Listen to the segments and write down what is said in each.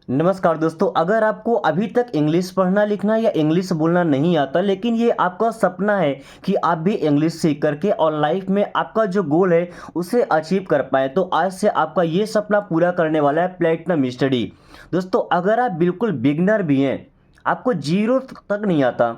नमस्कार दोस्तों, अगर आपको अभी तक इंग्लिश पढ़ना लिखना या इंग्लिश बोलना नहीं आता, लेकिन ये आपका सपना है कि आप भी इंग्लिश सीख करके और लाइफ में आपका जो गोल है उसे अचीव कर पाए, तो आज से आपका ये सपना पूरा करने वाला है प्लेटिनम स्टडी। दोस्तों, अगर आप बिल्कुल बिगनर भी हैं, आपको जीरो तक नहीं आता,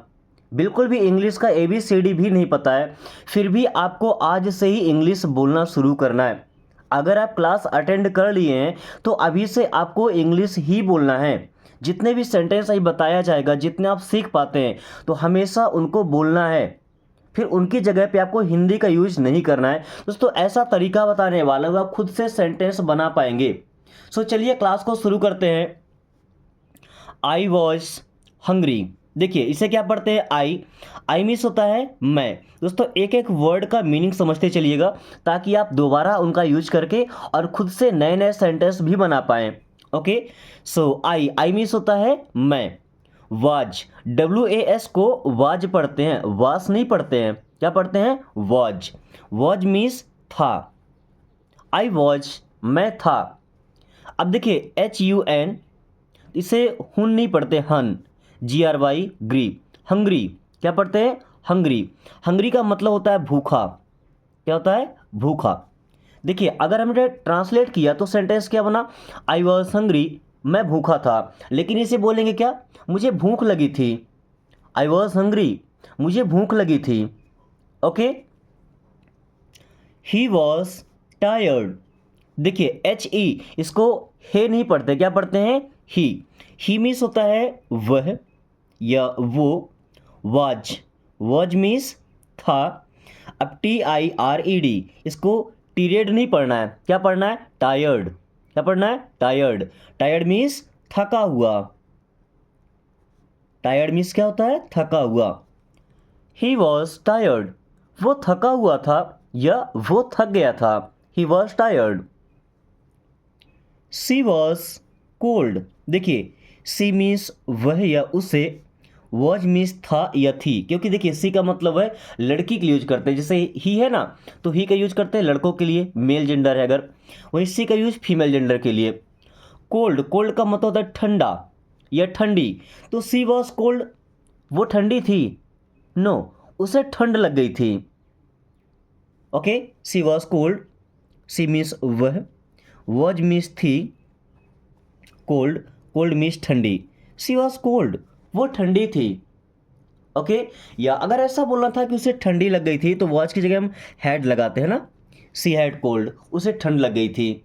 बिल्कुल भी इंग्लिश का ABCD भी नहीं पता है, फिर भी आपको आज से ही इंग्लिश बोलना शुरू करना है। अगर आप क्लास अटेंड कर लिए हैं तो अभी से आपको इंग्लिश ही बोलना है। जितने भी सेंटेंस अभी बताया जाएगा, जितने आप सीख पाते हैं, तो हमेशा उनको बोलना है। फिर उनकी जगह पे आपको हिंदी का यूज नहीं करना है। दोस्तों, ऐसा तरीका बताने वाला हूँ आप खुद से सेंटेंस बना पाएंगे। चलिए क्लास को शुरू करते हैं। I was hungry. देखिए, इसे क्या पढ़ते हैं? आई। आई मीन्स होता है मैं। दोस्तों, एक एक वर्ड का मीनिंग समझते चलिएगा, ताकि आप दोबारा उनका यूज करके और खुद से नए नए सेंटेंस भी बना पाएं। ओके। आई आई मीन्स होता है मैं। वाज, WAS को वाज पढ़ते हैं, वास नहीं पढ़ते हैं। क्या पढ़ते हैं? वाज। वाज मीन्स था। आई वॉज, मैं था। अब देखिए, HUN, इसे हुन नहीं पढ़ते, हन। GRY, ग्री। हंग्री, क्या पढ़ते हैं? हंग्री। हंग्री का मतलब होता है भूखा। क्या होता है? भूखा। देखिए, अगर हमने ट्रांसलेट किया तो सेंटेंस क्या बना? आई वॉज हंग्री, मैं भूखा था। लेकिन इसे बोलेंगे क्या? मुझे भूख लगी थी। आई वॉज हंग्री, मुझे भूख लगी थी। ओके। He was tired. देखिए, HE, इसको हे नहीं पढ़ते, क्या पढ़ते हैं? ही। ही मीन्स होता है वह या वो। वाज, वाज मीन्स था। अब TIRED, इसको टीरियड नहीं पढ़ना है, क्या पढ़ना है? टायर्ड। क्या पढ़ना है? टायर्ड। टायर्ड मीन्स थका हुआ। टायर्ड मीन्स क्या होता है? थका हुआ। ही वॉज टायर्ड, वो थका हुआ था या वो थक गया था। He was tired. She was cold. देखिए, सी मीन्स वह या उसे, वॉज मीन्स था या थी। क्योंकि देखिए, सी का मतलब है लड़की के लिए यूज करते हैं। जैसे ही है ना, तो ही का यूज करते हैं लड़कों के लिए, मेल जेंडर है अगर। वहीं सी का यूज फीमेल जेंडर के लिए। कोल्ड, कोल्ड का मतलब होता है ठंडा या ठंडी। तो सी वॉज कोल्ड, वो ठंडी थी। नो, उसे ठंड लग गई थी। Okay. She was cold, she means वह, वॉज मीन्स थी, कोल्ड, कोल्ड मीन्स ठंडी। सी वॉज कोल्ड, वो ठंडी थी। ओके। या अगर ऐसा बोलना था कि उसे ठंडी लग गई थी, तो वॉच की जगह हम हैड लगाते हैं ना। सी हैड कोल्ड, उसे ठंड लग गई थी।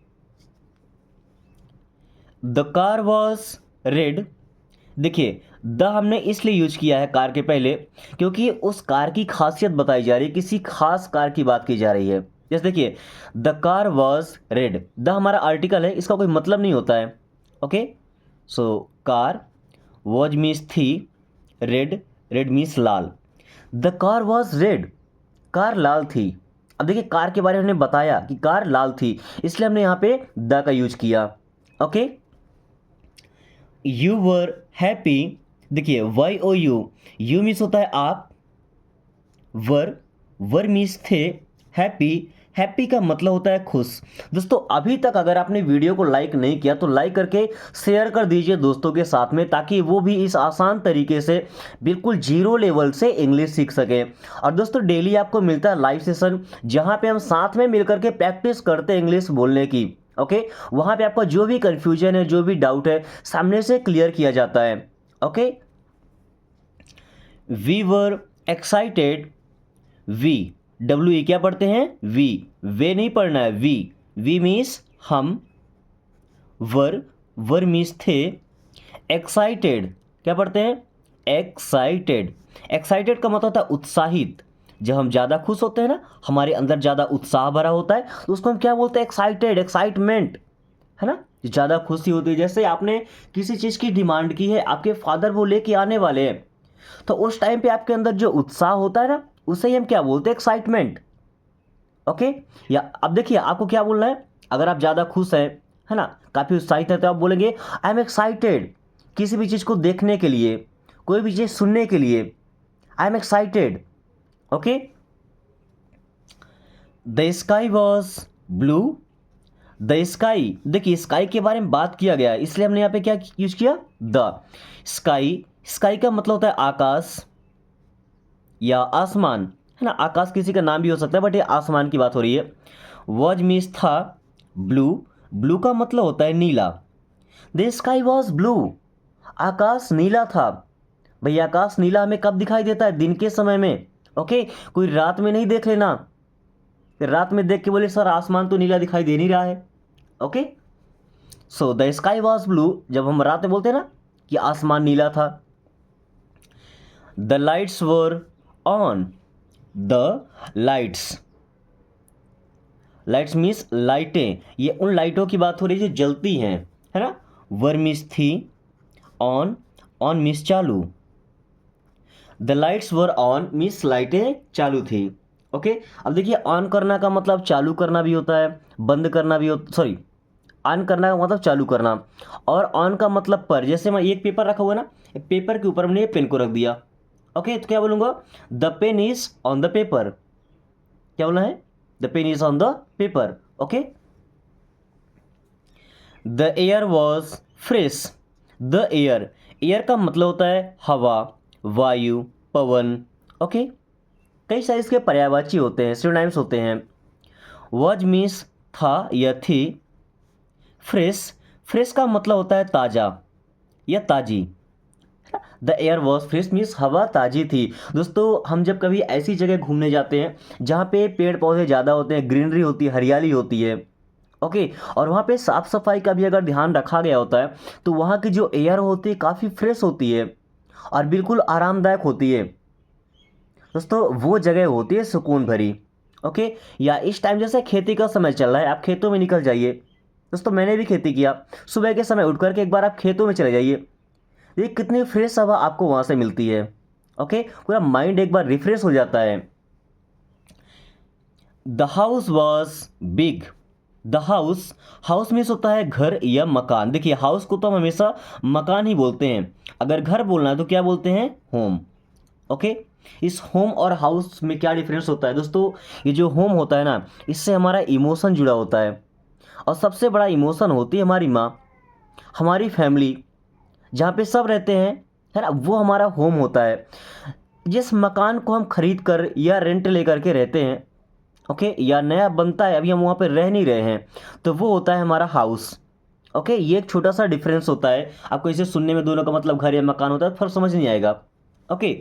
The car was red. देखिए, द हमने इसलिए यूज किया है कार के पहले, क्योंकि उस कार की खासियत बताई जा रही है, किसी खास कार की बात की जा रही है। जैसे देखिए, the car was red, the हमारा आर्टिकल है, इसका कोई मतलब नहीं होता है। ओके। कार, वॉज मीन्स थी, रेड, रेड मीन्स लाल। The car was red, car लाल थी। अब देखिए, कार के बारे में हमने बताया कि कार लाल थी, इसलिए हमने यहाँ पे द का यूज किया। ओके। You were happy. देखिए, YOU, यू मीन्स होता है आप, वर, वर मीन्स थे, हैप्पी, हैप्पी का मतलब होता है खुश। दोस्तों, अभी तक अगर आपने वीडियो को लाइक नहीं किया तो लाइक करके शेयर कर दीजिए दोस्तों के साथ में, ताकि वो भी इस आसान तरीके से बिल्कुल जीरो लेवल से इंग्लिश सीख सके। और दोस्तों, डेली आपको मिलता है लाइव सेशन, जहाँ पे हम साथ में मिलकर के प्रैक्टिस करते हैं इंग्लिश बोलने की। ओके। वहाँ पे आपका जो भी कन्फ्यूजन है, जो भी डाउट है, सामने से क्लियर किया जाता है। Okay. We were excited. We, WE क्या पढ़ते हैं? वी। वे नहीं पढ़ना है, वी मीन्स हम। वर, वर मीन्स थे। एक्साइटेड, क्या पढ़ते हैं? एक्साइटेड। एक्साइटेड का मतलब होता है उत्साहित। जब हम ज़्यादा खुश होते हैं ना, हमारे अंदर ज़्यादा उत्साह भरा होता है, तो उसको हम क्या बोलते हैं? एक्साइटेड, एक्साइटमेंट, है ना। ज़्यादा खुशी होती है। जैसे आपने किसी चीज़ की डिमांड की है, आपके फादर वो लेके आने वाले हैं, तो उस टाइम पे आपके अंदर जो उत्साह होता है ना, उसे ही हम क्या बोलते हैं? एक्साइटमेंट। ओके। या अब देखिए, आपको क्या बोलना है? अगर आप ज़्यादा खुश हैं, है ना, काफ़ी उत्साहित हैं, तो आप बोलेंगे आई एम एक्साइटेड। किसी भी चीज़ को देखने के लिए, कोई भी चीज़ सुनने के लिए, I am excited. Okay. The sky was blue. The sky, देखिए स्काई के बारे में बात किया गया है इसलिए हमने यहाँ पे क्या यूज किया, द स्काई। स्काई का मतलब होता है आकाश या आसमान, है ना। आकाश किसी का नाम भी हो सकता है बट ये आसमान की बात हो रही है। वॉज मीन्स था, ब्लू, ब्लू का मतलब होता है नीला। द स्काई वॉज ब्लू, आकाश नीला था। भैया आकाश नीला हमें कब दिखाई देता है, दिन के समय में, ओके। कोई रात में नहीं देख लेना, फिर रात में देख के बोले सर आसमान तो नीला दिखाई दे नहीं रहा है, okay. So the sky was blue, जब हम रात में बोलते हैं ना कि आसमान नीला था। The lights were on, the lights, lights means लाइटें, ये उन लाइटों की बात हो रही है जो जलती हैं, है ना। वर मीन्स थी, ऑन, ऑन मीन्स चालू। The lights were on means लाइटें चालू थी, ओके। अब देखिए ऑन करना का मतलब चालू करना भी होता है, बंद करना भी होता, सॉरी, ऑन करना का मतलब चालू करना, और ऑन का मतलब पर। जैसे मैं एक पेपर रखा हुआ है ना, पेपर के ऊपर हमने ये पेन को रख दिया, ओके, तो क्या बोलूँगा, the pen is on the paper. क्या बोलना है, the pen is on the paper, okay. The air was fresh, the air, air का मतलब होता है हवा, वायु, पवन, ओके। कई सारे इसके पर्यायवाची होते हैं, सिनोनिम्स होते हैं। वॉज मीन्स था या थी। फ्रेश, फ्रेश का मतलब होता है ताज़ा या ताजी। The air was fresh means हवा ताज़ी थी। दोस्तों हम जब कभी ऐसी जगह घूमने जाते हैं जहाँ पे पेड़ पौधे ज़्यादा होते हैं, ग्रीनरी होती है, हरियाली होती है, ओके, और वहाँ पे साफ़ सफाई का भी अगर ध्यान रखा गया होता है तो वहाँ की जो एयर होती है काफ़ी फ्रेश होती है और बिल्कुल आरामदायक होती है। दोस्तों वो जगह होती है सुकून भरी, ओके। या इस टाइम जैसे खेती का समय चल रहा है, आप खेतों में निकल जाइए। दोस्तों मैंने भी खेती किया, सुबह के समय उठ करके एक बार आप खेतों में चले जाइए, ये कितनी फ्रेश हवा आपको वहाँ से मिलती है, ओके। पूरा माइंड एक बार रिफ्रेश हो जाता है। The house was big, the house, house means होता है घर या मकान। देखिए हाउस को तो हम हमेशा मकान ही बोलते हैं, अगर घर बोलना है तो क्या बोलते हैं, होम, ओके। इस होम और हाउस में क्या डिफरेंस होता है दोस्तों, ये जो होम होता है ना, इससे हमारा इमोशन जुड़ा होता है, और सबसे बड़ा इमोशन होती है हमारी माँ, हमारी फैमिली, जहाँ पे सब रहते हैं, है ना, वो हमारा होम होता है। जिस मकान को हम खरीद कर या रेंट लेकर के रहते हैं, ओके, या नया बनता है अभी हम वहाँ पे रह नहीं रहे हैं, तो वो होता है हमारा हाउस, ओके। ये एक छोटा सा डिफरेंस होता है, आपको इसे सुनने में दोनों का मतलब घर या मकान होता है, फर्क समझ नहीं आएगा, ओके।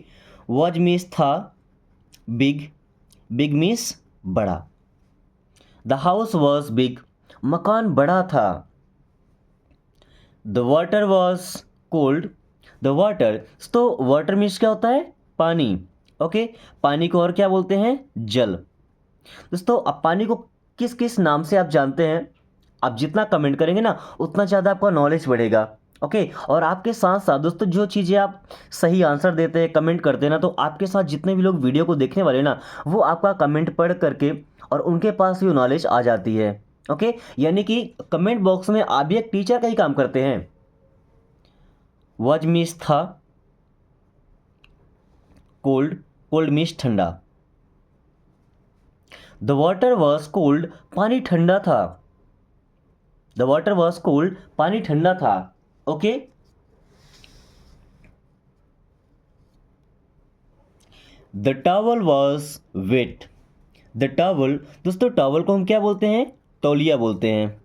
वॉज मीन्स था, बिग, बिग मीन्स बड़ा। द हाउस वॉज बिग, मकान बड़ा था। The water was cold, the water, तो वाटर मीन्स क्या होता है, पानी, ओके। पानी को और क्या बोलते हैं, जल। दोस्तों अब पानी को किस किस नाम से आप जानते हैं, आप जितना कमेंट करेंगे ना उतना ज़्यादा आपका नॉलेज बढ़ेगा, ओके। और आपके साथ साथ दोस्तों जो चीज़ें आप सही आंसर देते हैं, कमेंट करते हैं ना, तो आपके साथ जितने भी लोग वीडियो को देखने वाले ना, वो आपका कमेंट पढ़ करके और उनके पास भी नॉलेज आ जाती है, ओके। यानी कि कमेंट बॉक्स में आप भी एक टीचर का ही काम करते हैं। वॉज मीन्स था, कोल्ड, कोल्ड मीन्स ठंडा। द वाटर वॉज कोल्ड, पानी ठंडा था। द वाटर वॉज कोल्ड, पानी ठंडा था, okay. The towel was wet, the towel, दोस्तों टॉवल को हम क्या बोलते हैं, तौलिया बोलते हैं,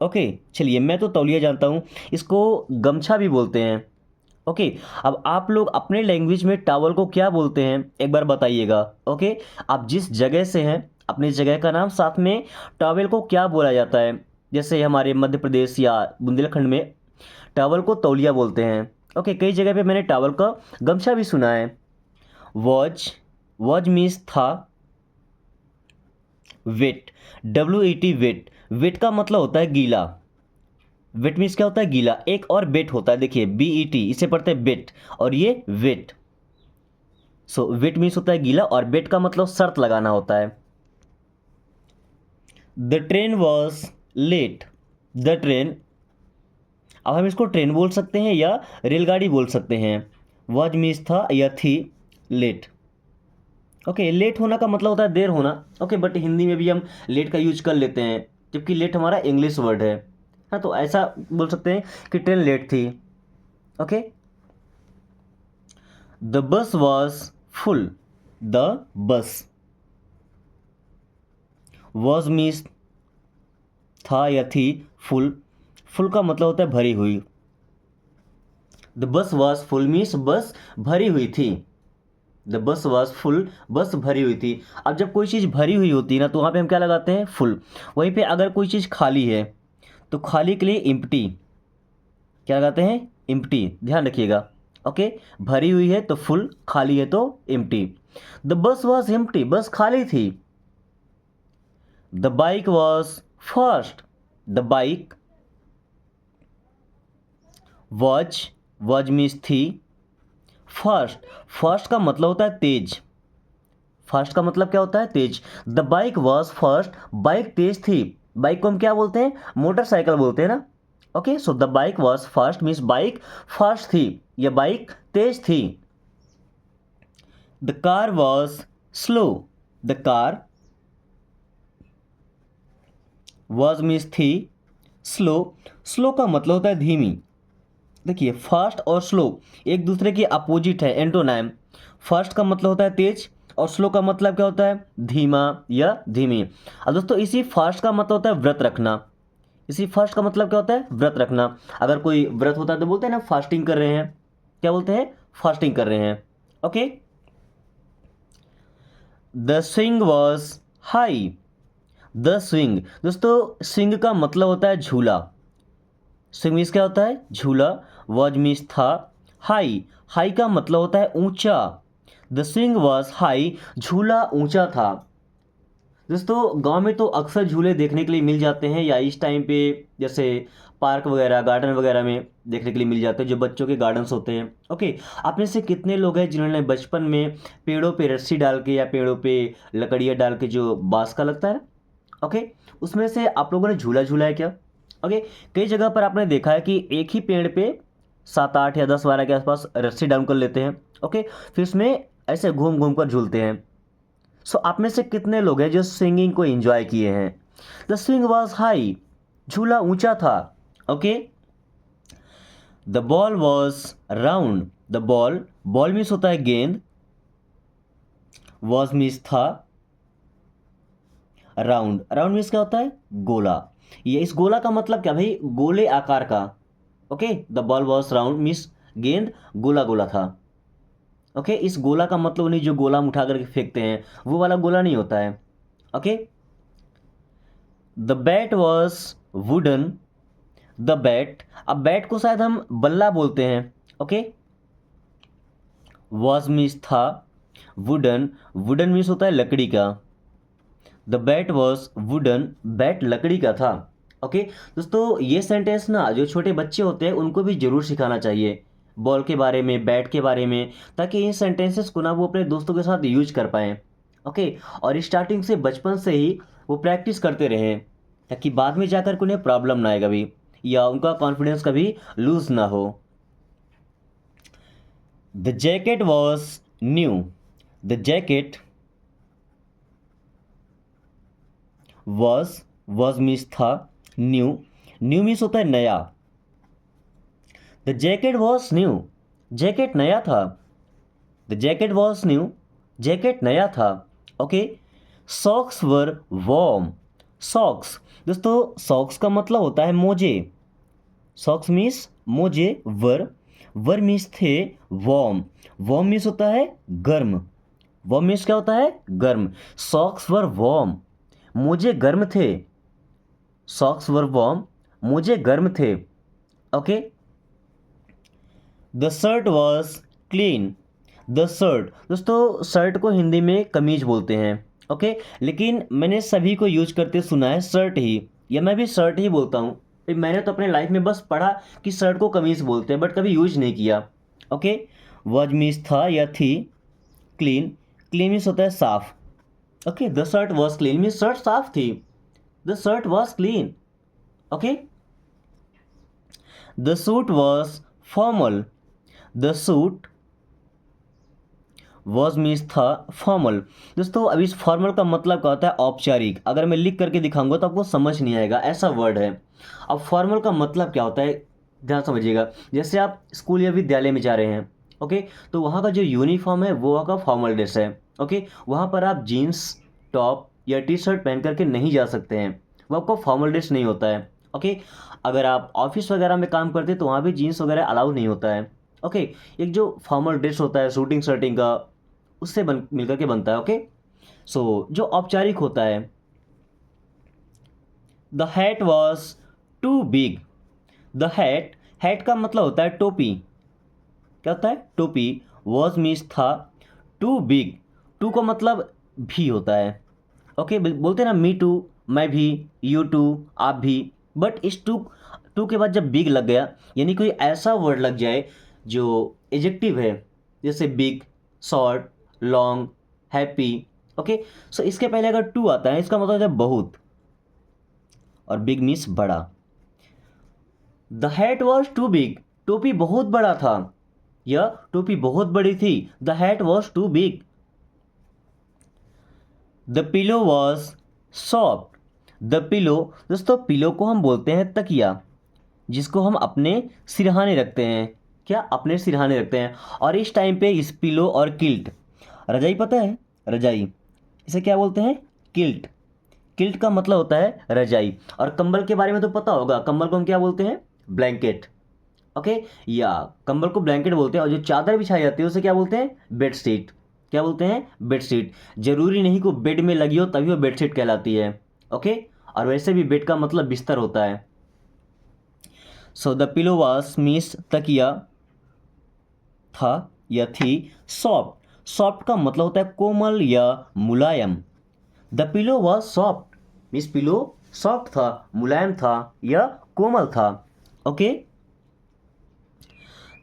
ओके। चलिए मैं तो तौलिया जानता हूँ, इसको गमछा भी बोलते हैं, ओके। अब आप लोग अपने लैंग्वेज में टॉवल को क्या बोलते हैं एक बार बताइएगा, ओके। आप जिस जगह से हैं अपनी जगह का नाम, साथ में टॉवल को क्या बोला जाता है। जैसे हमारे मध्य प्रदेश या बुंदेलखंड में टॉवल को तौलिया बोलते हैं, ओके। कई जगह पे मैंने टॉवल का गमछा भी सुना है। वॉज, वॉज मीन्स था। वेट, WET, वेट, वेट का मतलब होता है गीला। वेट मीन्स क्या होता है, गीला। एक और बेट होता है, देखिए BET, इसे पढ़ते हैं बेट, और ये वेट। सो वेट मीन्स होता है गीला, और बेट का मतलब शर्त लगाना होता है। The train was late, the train, अब हम इसको ट्रेन बोल सकते हैं या रेलगाड़ी बोल सकते हैं। वॉज मीन्स था या थी, लेट, ओके। लेट होना का मतलब होता है देर होना, ओके। बट हिंदी में भी हम लेट का यूज कर लेते हैं, जबकि लेट हमारा इंग्लिश वर्ड है। हाँ, तो ऐसा बोल सकते हैं कि ट्रेन लेट थी। Okay, the bus was full. The bus was means था या थी, फुल, फुल का मतलब होता है भरी हुई। The bus was full means बस भरी हुई थी। द बस वॉज फुल, बस भरी हुई थी। अब जब कोई चीज़ भरी हुई होती है ना, तो वहाँ पे हम क्या लगाते हैं? फुल। वहीं पे अगर कोई चीज़ खाली है तो खाली के लिए इम्प्टी क्या लगाते हैं? इम्प्टी, ध्यान रखिएगा। ओके, भरी हुई है तो फुल, खाली है तो empty. The bus was empty, बस खाली थी। The bike was fast. The bike was means थी, फास्ट, फास्ट का मतलब होता है तेज। फास्ट का मतलब क्या होता है? तेज। The bike was fast, bike तेज थी। बाइक को हम क्या बोलते हैं? मोटरसाइकिल बोलते हैं ना। Okay, so the bike was fast means bike fast थी, यह बाइक तेज थी। The car was slow. The car was means थी, स्लो, स्लो का मतलब होता है धीमी। देखिए, फास्ट और स्लो एक दूसरे के अपोजिट है, एंटोनाइम। फास्ट का मतलब होता है तेज और स्लो का मतलब क्या होता है? धीमा या धीमी। अब दोस्तों, इसी फास्ट का मतलब होता है व्रत रखना। इसी फास्ट का मतलब क्या होता है? व्रत रखना। अगर कोई व्रत होता है तो बोलते हैं ना फास्टिंग कर रहे हैं। क्या बोलते हैं? फास्टिंग कर रहे हैं। Okay, the swing was high. The swing, दोस्तों स्विंग का मतलब होता है झूला। स्विंग मीन्स क्या होता है? झूला। वॉज मीन्स था। हाई, हाई का मतलब होता है ऊंचा। द स्विंग वॉज हाई, झूला ऊंचा था। दोस्तों, गांव में तो अक्सर झूले देखने के लिए मिल जाते हैं, या इस टाइम पे जैसे पार्क वगैरह, गार्डन वगैरह में देखने के लिए मिल जाते हैं, जो बच्चों के गार्डन्स होते हैं। ओके, आप में से कितने लोग हैं जिन्होंने बचपन में पेड़ों पे रस्सी डाल के या पेड़ों पे लकड़ियाँ डाल के, जो बांस का लगता है, ओके, उसमें से आप लोगों ने झूला झूला है क्या? ओके, कई जगह पर आपने देखा है कि एक ही पेड़ पे 7, 8 या 10, 12 के आसपास रस्सी डाउन कर लेते हैं। ओके, फिर उसमें ऐसे घूम घूम कर झूलते हैं। सो आप में से कितने लोग हैं जो स्विंगिंग को एंजॉय किए हैं? द स्विंग वॉज हाई, झूला ऊंचा था। Okay, the ball was round. The ball, ball means होता है गेंद, वॉज मीन्स था, राउंड, राउंड मीन्स क्या होता है? गोला। ये इस गोला का मतलब क्या भाई? गोले आकार का। Okay, the ball was round means गेंद गोला गोला था। ओके, इस गोला का मतलब नहीं जो गोला हम उठा करके फेंकते हैं, वो वाला गोला नहीं होता है। Okay, the bat was wooden. The bat, अब बैट को शायद हम बल्ला बोलते हैं। ओके, वॉज मीन्स था, वुडन, वुडन मीन्स होता है लकड़ी का। The bat was wooden, bat लकड़ी का था। ओके, दोस्तों ये सेंटेंस ना जो छोटे बच्चे होते हैं उनको भी जरूर सिखाना चाहिए, बॉल के बारे में, बैट के बारे में, ताकि इन सेंटेंसेस को ना वो अपने दोस्तों के साथ यूज कर पाएँ। ओके, और स्टार्टिंग से, बचपन से ही वो प्रैक्टिस करते रहें, ताकि बाद में जाकर के उन्हें प्रॉब्लम ना आए कभी, या उनका कॉन्फिडेंस कभी लूज ना हो। The jacket was new. The jacket was means था, न्यू, न्यू मीन्स होता है नया। The jacket was new, jacket नया था। The jacket was new, jacket नया था। ओके, सॉक्स वर वॉर्म। सॉक्स, दोस्तों सॉक्स का मतलब होता है मोजे। सॉक्स मीन्स मोजे, वर मीन्स थे, वॉर्म, वॉर्म मीन्स होता है गर्म। वॉर्म मीन्स क्या होता है? गर्म। सॉक्स वर वॉर्म, मोजे गर्म थे। सॉक्स वर वॉर्म, मोजे गर्म थे। Okay, the shirt was clean. The shirt, दोस्तों शर्ट को हिंदी में कमीज बोलते हैं। ओके, लेकिन मैंने सभी को यूज करते सुना है शर्ट ही, या मैं भी शर्ट ही बोलता हूँ। मैंने तो अपने लाइफ में बस पढ़ा कि शर्ट को कमीज बोलते हैं, बट कभी यूज नहीं किया। ओके, वॉज मीन्स था या थी, क्लीन, क्लीन मीन्स होता है साफ। Okay, the shirt was clean means shirt साफ थी। The shirt was clean. Okay, the suit was formal. The suit was means था फॉर्मल। दोस्तों अब इस फॉर्मल का मतलब क्या होता है? औपचारिक। अगर मैं लिख करके दिखाऊंगा तो आपको समझ नहीं आएगा, ऐसा वर्ड है। अब फॉर्मल का मतलब क्या होता है, ध्यान समझिएगा। जैसे आप स्कूल या विद्यालय में जा रहे हैं, ओके, तो वहाँ का जो यूनिफॉर्म है वो वहाँ का फॉर्मल ड्रेस है। ओके, वहाँ पर आप जीन्स टॉप या टी शर्ट पहन करके नहीं जा सकते हैं, वो आपका फॉर्मल ड्रेस नहीं होता है। ओके, अगर आप ऑफिस वगैरह में काम करते हैं तो वहाँ भी जीन्स वगैरह अलाउ नहीं होता है। ओके, एक जो फॉर्मल ड्रेस होता है शूटिंग शर्टिंग का, उससे बन मिलकर के बनता है। ओके, सो जो औपचारिक होता है, the hat was too big. The hat, hat का मतलब होता है टोपी। क्या होता है? टोपी। वॉज मीन्स था, टू बिग, टू का मतलब भी होता है। ओके, बोलते हैं ना मी टू, मैं भी, यू टू, आप भी। बट इस टू, टू के बाद जब बिग लग गया, यानी कोई ऐसा वर्ड लग जाए जो एजेक्टिव है, जैसे big, short, long, happy. Okay, so इसके पहले अगर टू आता है इसका मतलब होता है बहुत, और बिग मीन्स बड़ा। The hat was too big, टोपी बहुत बड़ा था, यह टोपी बहुत बड़ी थी। The hat was too big. The pillow was soft. The pillow, दोस्तों पिलो को हम बोलते हैं तकिया, जिसको हम अपने सिरहाने रखते हैं। क्या? अपने सिरहाने रखते हैं। और इस टाइम पे इस पिलो और किल्ट, रजाई पता है? रजाई, इसे क्या बोलते हैं? किल्ट। किल्ट का मतलब होता है रजाई। और कंबल के बारे में तो पता होगा, कंबल को हम क्या बोलते हैं? ब्लैंकेट। ओके, या कंबल को ब्लैंकेट बोलते हैं, और जो चादर बिछाई जाती है उसे क्या बोलते हैं? बेडशीट। क्या बोलते हैं? बेडशीट। जरूरी नहीं कि बेड में लगी हो तभी वो बेडशीट कहलाती है। ओके, और वैसे भी बेड का मतलब बिस्तर होता है। So the pillow was means तकिया था या थी। सॉफ्ट, सॉफ्ट का मतलब होता है कोमल या मुलायम। The pillow was soft means pillow soft था, मुलायम था या कोमल था। Okay,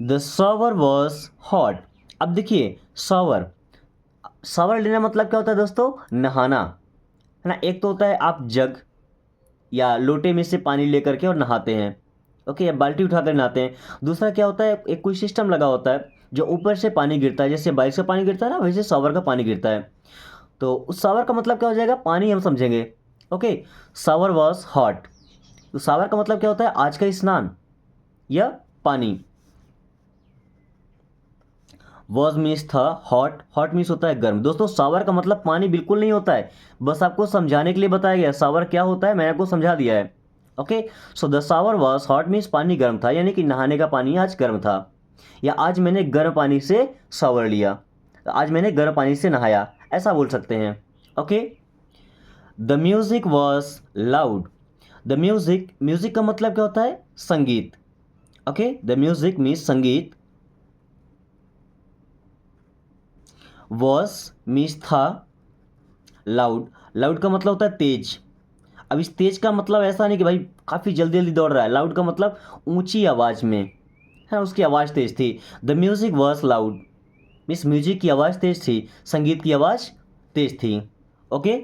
the shower was hot. अब देखिए शावर, शावर लेना मतलब क्या होता है दोस्तों? नहाना, है ना। एक तो होता है आप जग या लोटे में से पानी लेकर के और नहाते हैं, ओके, या बाल्टी उठाकर नहाते हैं। दूसरा क्या होता है, एक कोई सिस्टम लगा होता है जो ऊपर से पानी गिरता है, जैसे बारिश का पानी गिरता है ना, वैसे शावर का पानी गिरता है। तो उस शावर का मतलब क्या हो जाएगा? पानी हम समझेंगे। ओके, शावर वॉज हॉट, तो शावर का मतलब क्या होता है? आज का स्नान या पानी। वॉज मीन्स था हॉट, हॉट मीन्स होता है गर्म। दोस्तों शावर का मतलब पानी बिल्कुल नहीं होता है, बस आपको समझाने के लिए बताया गया शावर क्या होता है, मैंने आपको समझा दिया है। Okay, so the shower was hot means पानी गर्म था, यानी कि नहाने का पानी आज गर्म था, या आज मैंने गर्म पानी से शावर लिया, आज मैंने गर्म पानी से नहाया, ऐसा बोल सकते हैं। Okay, the music was loud. The music, music का मतलब क्या होता है? संगीत। ओके, द म्यूजिक मीन्स संगीत। वॉज मीन्स था, लाउड, लाउड का मतलब होता है तेज। अब इस तेज का मतलब ऐसा नहीं कि भाई काफ़ी जल्दी जल्दी दौड़ रहा है, लाउड का मतलब ऊंची आवाज़ में, है, उसकी आवाज़ तेज थी। The music was loud means music की आवाज़ तेज थी, संगीत की आवाज़ तेज थी। Okay,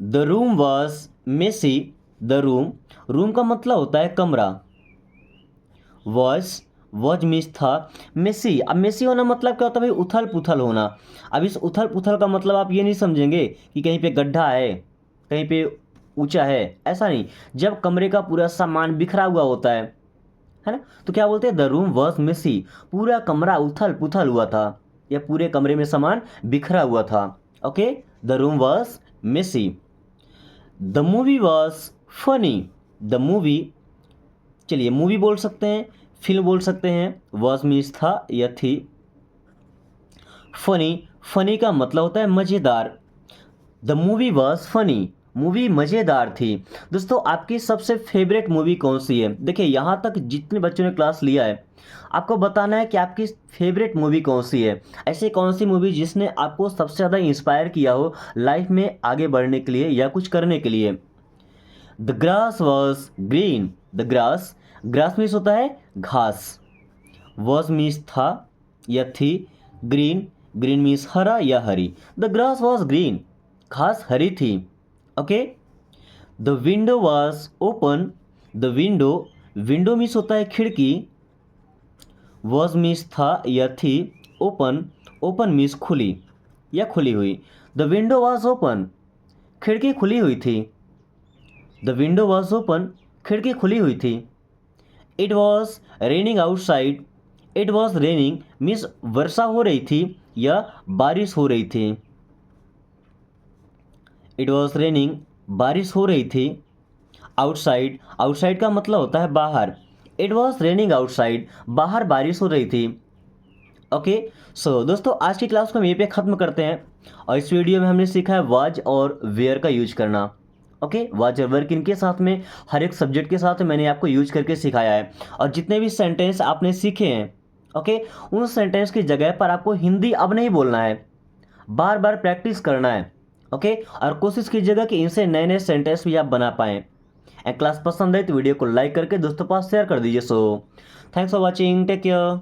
the room was messy. The room, room का मतलब होता है कमरा। वॉज मीन्स था, मेसी। अब मेसी होना मतलब क्या होता है भाई? उथल पुथल होना। अब इस उथल पुथल का मतलब आप ये नहीं समझेंगे कि कहीं पे गड्ढा है, कहीं पे ऊंचा है, ऐसा नहीं। जब कमरे का पूरा सामान बिखरा हुआ होता है ना, तो क्या बोलते हैं? द रूम वॉज मेसी, पूरा कमरा उथल पुथल हुआ था, या पूरे कमरे में सामान बिखरा हुआ था। Okay, the room was messy. The movie was funny. The movie, चलिए मूवी बोल सकते हैं, फिल्म बोल सकते हैं। वॉज मीन्स था या थी। फनी, फनी का मतलब होता है मज़ेदार। The movie was funny, movie मज़ेदार थी। दोस्तों आपकी सबसे फेवरेट मूवी कौन सी है? देखिए यहाँ तक जितने बच्चों ने क्लास लिया है, आपको बताना है कि आपकी फेवरेट मूवी कौन सी है। ऐसी कौन सी मूवी जिसने आपको सबसे ज़्यादा इंस्पायर किया हो लाइफ में आगे बढ़ने के लिए या कुछ करने के लिए। The grass was green. The grass, grass means होता है घास। वॉज मीन्स था या थी। ग्रीन, ग्रीन मीन्स हरा या हरी। द ग्रास वॉज ग्रीन, घास हरी थी। Okay, the window was open. The window, window means होता है खिड़की। वॉज मीन्स था या थी, ओपन ओपन मीन्स खुली या खुली हुई। द विंडो वॉज ओपन, खिड़की खुली हुई थी। द विंडो वॉज ओपन, खिड़की खुली हुई थी। It was raining outside, it was raining means वर्षा हो रही थी या बारिश हो रही थी। इट वॉज रेनिंग, बारिश हो रही थी। आउटसाइड, आउटसाइड का मतलब होता है बाहर। इट वॉज रेनिंग आउटसाइड, बाहर बारिश हो रही थी। ओके, सो दोस्तों आज की क्लास को हम यहीं पे ख़त्म करते हैं। और इस वीडियो में हमने सीखा है वाज और वेयर का यूज करना। ओके, वाज और वेयर किनके साथ में, हर एक सब्जेक्ट के साथ मैंने आपको यूज करके सिखाया है। और जितने भी सेंटेंस आपने सीखे हैं, ओके, उन सेंटेंस की जगह पर आपको हिंदी अब नहीं बोलना है, बार बार प्रैक्टिस करना है। ओके, और कोशिश कीजिएगा कि इनसे नए नए सेंटेंस भी आप बना पाएँ। क्लास पसंद है तो वीडियो को लाइक करके दोस्तों के पास शेयर कर दीजिए। So thanks for watching, take care.